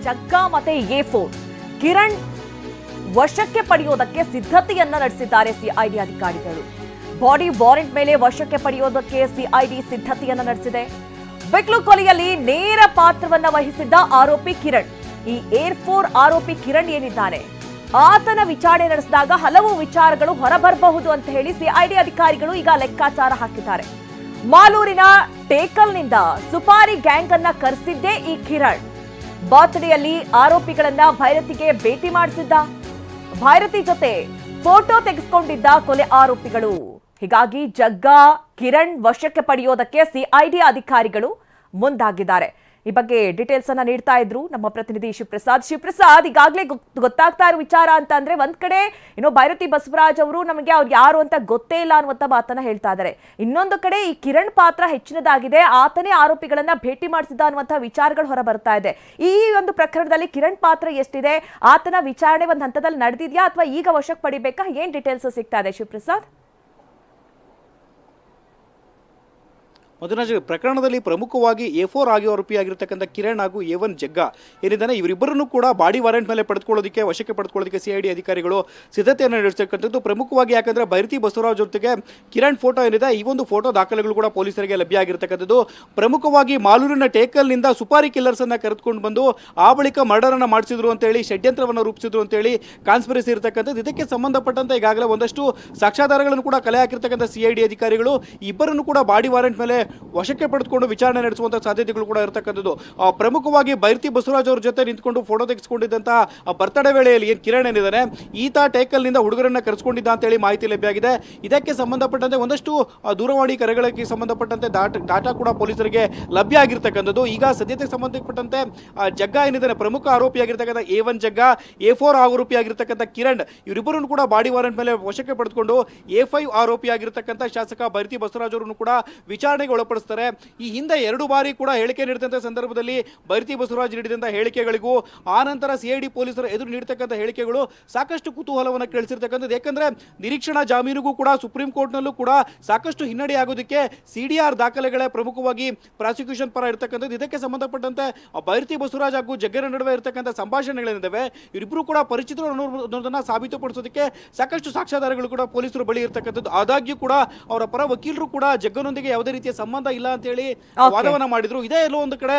ಜಗ್ಗಾ ಮತ್ತೆ A4 ಕಿರಣ್ ವಶಕ್ಕೆ ಪಡೆಯೋದಕ್ಕೆ ಸಿದ್ಧತೆಯನ್ನ ನಡೆಸಿದ್ದಾರೆ ಸಿಐಡಿ ಅಧಿಕಾರಿಗಳು. ಬಾಡಿ ವಾರೆಂಟ್ ಮೇಲೆ ವಶಕ್ಕೆ ಪಡೆಯೋದಕ್ಕೆ ಸಿಐಡಿ ಸಿದ್ಧತೆಯನ್ನ ನಡೆಸಿದೆ. ಬೆಕ್ಲು ಕೊಲೆಯಲ್ಲಿ ನೇರ ಪಾತ್ರವನ್ನ ವಹಿಸಿದ್ದ ಆರೋಪಿ ಕಿರಣ್, ಈ A4 ಆರೋಪಿ ಕಿರಣ್ ಏನಿದ್ದಾನೆ ಆತನ ವಿಚಾರಣೆ ನಡೆಸಿದಾಗ ಹಲವು ವಿಚಾರಗಳು ಹೊರಬರಬಹುದು ಅಂತ ಹೇಳಿ ಸಿಐಡಿ ಅಧಿಕಾರಿಗಳು ಈಗ ಲೆಕ್ಕಾಚಾರ ಹಾಕಿದ್ದಾರೆ. ಮಾಲೂರಿನ ಟೇಕಲ್ನಿಂದ ಸುಪಾರಿ ಗ್ಯಾಂಗ್ ಅನ್ನ ಕರೆಸಿದ್ದೇ ಈ ಕಿರಣ್. ಬರ್ತ್ಡೇಯಲ್ಲಿ ಆರೋಪಿಗಳನ್ನ ಭೈರತಿಗೆ ಭೇಟಿ ಮಾಡಿಸಿದ್ದ, ಭೈರತಿ ಜೊತೆ ಫೋಟೋ ತೆಗೆಸಿಕೊಂಡಿದ್ದ ಕೊಲೆ ಆರೋಪಿಗಳು. ಹೀಗಾಗಿ ಜಗ್ಗಾ ಕಿರಣ್ ವಶಕ್ಕೆ ಪಡೆಯೋದಕ್ಕೆ ಸಿಐಡಿ ಅಧಿಕಾರಿಗಳು ಮುಂದಾಗಿದ್ದಾರೆ. ಈ ಬಗ್ಗೆ ಡೀಟೇಲ್ಸ್ ಅನ್ನ ನೀಡ್ತಾ ಇದ್ರು ನಮ್ಮ ಪ್ರತಿನಿಧಿ ಶಿವಪ್ರಸಾದ್. ಈಗಾಗಲೇ ಗೊತ್ತಾಗ್ತಾ ಇರೋ ವಿಚಾರ ಅಂತ ಅಂದ್ರೆ ಒಂದ್ ಕಡೆ ಭೈರತಿ ಬಸವರಾಜ್ ಅವರು ನಮಗೆ ಅವ್ರು ಯಾರು ಅಂತ ಗೊತ್ತೇ ಇಲ್ಲ ಅನ್ನುವಂತ ಮಾತನ್ನ ಹೇಳ್ತಾ ಇದ್ದಾರೆ. ಇನ್ನೊಂದು ಕಡೆ ಈ ಕಿರಣ್ ಪಾತ್ರ ಹೆಚ್ಚಿನದಾಗಿದೆ, ಆತನೇ ಆರೋಪಿಗಳನ್ನ ಭೇಟಿ ಮಾಡಿಸಿದ ಅನ್ನುವಂತಹ ವಿಚಾರಗಳು ಹೊರ ಬರ್ತಾ ಇದೆ. ಈ ಒಂದು ಪ್ರಕರಣದಲ್ಲಿ ಕಿರಣ್ ಪಾತ್ರ ಎಷ್ಟಿದೆ, ಆತನ ವಿಚಾರಣೆ ಒಂದು ಹಂತದಲ್ಲಿ ನಡೆದಿದ್ಯಾ ಅಥವಾ ಈಗ ವಶಕ್ಕೆ ಪಡಿಬೇಕಾ, ಏನ್ ಡೀಟೇಲ್ಸ್ ಸಿಗ್ತಾ ಇದೆ ಶಿವಪ್ರಸಾದ್? ಮಧುರಾಜ್, ಪ್ರಕರಣದಲ್ಲಿ ಪ್ರಮುಖವಾಗಿ A4 ಆರೋಪಿಯಾಗಿರ್ತಕ್ಕಂಥ ಕಿರಣ್ ಹಾಗೂ A1 ಜಗ್ಗಾ ಏನಿದ್ದಾನೆ, ಇವರಿಬ್ಬರನ್ನು ಕೂಡ ಬಾಡಿ ವಾರೆಂಟ್ ಮೇಲೆ ಪಡೆದುಕೊಳ್ಳೋದಕ್ಕೆ, ವಶಕ್ಕೆ ಪಡೆದುಕೊಳ್ಳೋದಕ್ಕೆ ಸಿಐಡಿ ಅಧಿಕಾರಿಗಳು ಸಿದ್ಧತೆಯನ್ನು ನಡೆಸತಕ್ಕಂಥದ್ದು. ಪ್ರಮುಖವಾಗಿ ಯಾಕಂದ್ರೆ ಭೈರತಿ ಬಸವರಾಜ್ ಜೊತೆಗೆ ಕಿರಣ್ ಫೋಟೋ ಏನಿದೆ, ಈ ಒಂದು ಫೋಟೋ ದಾಖಲೆಗಳು ಕೂಡ ಪೊಲೀಸರಿಗೆ ಲಭ್ಯ ಆಗಿರ್ತಕ್ಕಂಥದ್ದು. ಪ್ರಮುಖವಾಗಿ ಮಾಲೂರಿನ ಟೇಕಲ್ನಿಂದ ಸುಪಾರಿ ಕಿಲ್ಲರ್ಸ್ ಅನ್ನ ಕರೆದುಕೊಂಡು ಬಂದು ಆ ಬಳಿಕ ಮರ್ಡರ್ ಅನ್ನ ಮಾಡಿಸಿದ್ರು ಅಂತ ಹೇಳಿ ಷಡ್ಯಂತ್ರವನ್ನು ರೂಪಿಸಿದ್ರು ಅಂತ ಹೇಳಿ ಕಾನ್ಸ್ಪಿರಸಿ ಇರತಕ್ಕಂಥದ್ದು. ಇದಕ್ಕೆ ಸಂಬಂಧಪಟ್ಟಂತೆ ಈಗಾಗಲೇ ಒಂದಷ್ಟು ಸಾಕ್ಷ್ಯಾಧಾರಗಳನ್ನು ಕೂಡ ಕಲೆ ಹಾಕಿರ್ತಕ್ಕಂಥ ಸಿಐಡಿ ಅಧಿಕಾರಿಗಳು ಇಬ್ಬರನ್ನು ಕೂಡ ಬಾಡಿ ವಾರೆಂಟ್ ಮೇಲೆ ವಶಕ್ಕೆ ಪಡೆದುಕೊಂಡು ವಿಚಾರಣೆ ನಡೆಸುವಂತಹ ಸಾಧ್ಯತೆಗಳು ಕೂಡ ಇರತಕ್ಕಂಥದ್ದು. ಪ್ರಮುಖವಾಗಿ ಭೈರತಿ ಬಸವರಾಜ್ ಅವ್ರ ಜೊತೆ ನಿಂತ್ಕೊಂಡು ಫೋಟೋ ತೆಗೆಸಿಕೊಂಡಿದ್ದಂತಹ ಬರ್ತ್ಡೇ ವೇಳೆಯಲ್ಲಿ ಏನು ಕಿರಣ್ ಏನಿದ್ದಾನೆ, ಈತ ಟೇಕಲ್ನಿಂದ ಹುಡುಗರನ್ನ ಕರೆಸ್ಕೊಂಡಿದ್ದ ಅಂತ ಹೇಳಿ ಮಾಹಿತಿ ಲಭ್ಯ ಆಗಿದೆ. ಇದಕ್ಕೆ ಸಂಬಂಧಪಟ್ಟಂತೆ ಒಂದಷ್ಟು ದೂರವಾಣಿ ಕರೆಗಳಿಗೆ ಸಂಬಂಧಪಟ್ಟಂತೆ ಡಾಟಾ ಕೂಡ ಪೊಲೀಸರಿಗೆ ಲಭ್ಯ ಆಗಿರ್ತಕ್ಕಂಥದ್ದು. ಈಗ ಸದ್ಯಕ್ಕೆ ಸಂಬಂಧಪಟ್ಟಂತೆ ಜಗ್ಗಾ ಏನಿದ್ದಾನೆ, ಪ್ರಮುಖ ಆರೋಪಿಯಾಗಿರ್ತಕ್ಕಂಥ A1 ಜಗ್ಗಾ, A4 ಆರೋಪಿಯಾಗಿರ್ತಕ್ಕಂಥ ಕಿರಣ್, ಇವರಿಬ್ಬರನ್ನು ಕೂಡ ಬಾಡಿ ವಾರೆಂಟ್ ಮೇಲೆ ವಶಕ್ಕೆ ಪಡೆದುಕೊಂಡು A5 ಆರೋಪಿಯಾಗಿರ್ತಕ್ಕಂಥ ಶಾಸಕ ಭೈರತಿ ಬಸವರಾಜ್ ಅವರನ್ನು ಕೂಡ ವಿಚಾರಣೆಗೆ ಒಳಪಡಿಸ್ತಾರೆ. ಈ ಹಿಂದೆ 2 ಬಾರಿ ಕೂಡ ಹೇಳಿಕೆ ನೀಡಿದಂಥ ಸಂದರ್ಭದಲ್ಲಿ ಭೈರತಿ ಬಸವರಾಜ್ ನೀಡಿದಂಥ ಹೇಳಿಕೆಗಳಿಗೂ ಆ ನಂತರ ಸಿಐಡಿ ಪೊಲೀಸರು ಎದುರು ನೀಡತಕ್ಕಂಥ ಹೇಳಿಕೆಗಳು ಸಾಕಷ್ಟು ಕುತೂಹಲವನ್ನು ಕೇಳಿಸಿರ್ತಕ್ಕಂಥದ್ದು. ಯಾಕಂದ್ರೆ ನಿರೀಕ್ಷಣಾ ಜಾಮೀನಿಗೂ ಕೂಡ ಸುಪ್ರೀಂ ಕೋರ್ಟ್ನಲ್ಲೂ ಕೂಡ ಸಾಕಷ್ಟು ಹಿನ್ನಡೆ ಆಗೋದಕ್ಕೆ CDR ದಾಖಲೆಗಳೇ ಪ್ರಮುಖವಾಗಿ ಪ್ರಾಸಿಕ್ಯೂಷನ್ ಪರ ಇರತಕ್ಕಂಥದ್ದು. ಇದಕ್ಕೆ ಸಂಬಂಧಪಟ್ಟಂತೆ ಭೈರತಿ ಬಸವರಾಜ್ ಹಾಗೂ ಜಗ್ಗನ ನಡುವೆ ಇರತಕ್ಕಂಥ ಸಂಭಾಷಣೆಗಳೇನಿದ್ದಾವೆ, ಇವರಿಬ್ಬರು ಕೂಡ ಪರಿಚಿತರು ಅನ್ನೋದನ್ನ ಸಾಬೀತುಪಡಿಸೋದಕ್ಕೆ ಸಾಕಷ್ಟು ಸಾಕ್ಷ್ಯಾಧಾರಗಳು ಕೂಡ ಪೊಲೀಸರು ಬಳಿ ಇರತಕ್ಕಂಥದ್ದು. ಆದಾಗ್ಯೂ ಕೂಡ ಅವರ ಪರ ವಕೀಲರು ಕೂಡ ಜಗ್ಗನೊಂದಿಗೆ ಯಾವುದೇ ರೀತಿಯ ಸಂಬಂಧ ಇಲ್ಲ ಅಂತ ಹೇಳಿ ವಾದವನ್ನ ಮಾಡಿದ್ರು. ಇದೇ ಎಲ್ಲೋ ಒಂದು ಕಡೆ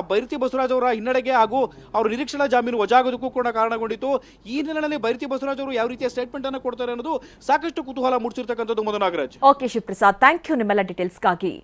ಭೈರತಿ ಬಸವರಾಜ್ ಅವರ ಹಿನ್ನಡೆಗೆ ಹಾಗೂ ಅವರು ನಿರೀಕ್ಷಣಾ ಜಾಮೀನು ವಜಾಗೋದಕ್ಕೂ ಕೂಡ ಕಾರಣಗೊಂಡಿತ್ತು. ಈ ನಿಟ್ಟಿನಲ್ಲಿ ಭೈರತಿ ಬಸವರಾಜ್ ಅವರು ಯಾವ ರೀತಿಯ ಸ್ಟೇಟ್ಮೆಂಟ್ ಅನ್ನು ಕೊಡ್ತಾರೆ ಅನ್ನೋದು ಸಾಕಷ್ಟು ಕುತೂಹಲ ಮೂಡಿಸಿರ್ತಕ್ಕಂಥದ್ದು. Madhu Nagaraj. Okay Shivaprasad, thank you ನಿಮ್ಮೆಲ್ಲ ಡೀಟೇಲ್ಸ್ಗಾಗಿ.